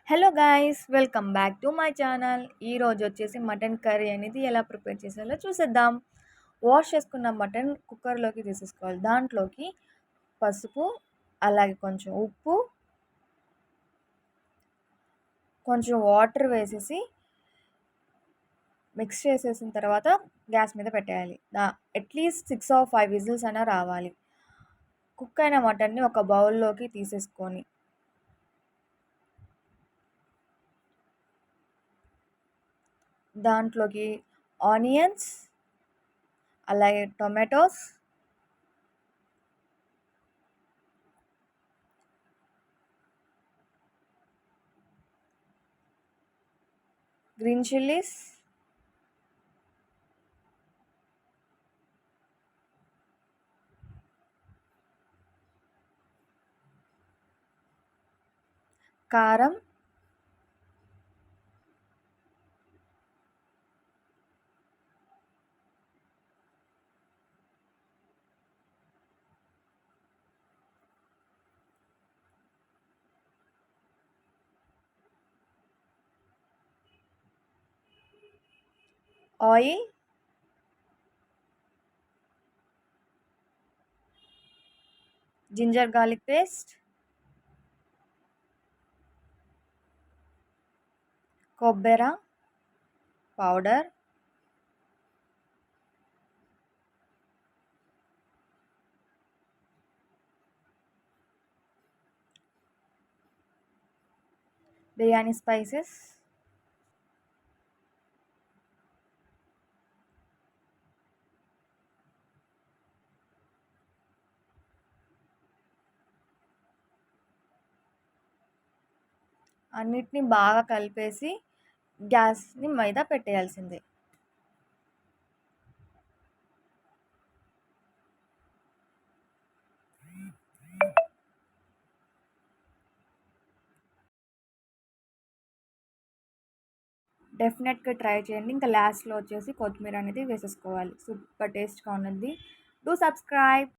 Hello guys, welcome back to my channel. ఈరోజు వచ్చేసి mutton curry అనేది ఎలా ప్రిపేర్ చేసేయాలో చూసేద్దాం. వాష్ చేసుకున్న మటన్ కుక్కర్లోకి తీసేసుకోవాలి. దాంట్లోకి పసుపు, అలాగే కొంచెం ఉప్పు, కొంచెం వాటర్ వేసేసి మిక్స్ చేసేసిన తర్వాత గ్యాస్ మీద పెట్టేయాలి. అట్లీస్ట్ 6 or 5 విజిల్స్ అయినా రావాలి. కుక్ అయిన మటన్ని ఒక బౌల్లోకి తీసేసుకొని దాంట్లోకి ఆనియన్స్, అలాగే టొమాటోస్, గ్రీన్ చిల్లీస్, కారం, ఆయిల్, జింజర్ గార్లిక్ పేస్ట్, కొబ్బెర పౌడర్, బిర్యానీ స్పైసెస్, అన్నిటిని బాగా కలిపేసి గ్యాస్ని మీద పెట్టేయాల్సిందే. డెఫినెట్గా ట్రై చేయండి. ఇంకా లాస్ట్లో వచ్చేసి కొత్తిమీర అనేది వేసేసుకోవాలి. సూపర్ టేస్ట్గా ఉన్నది. Do subscribe.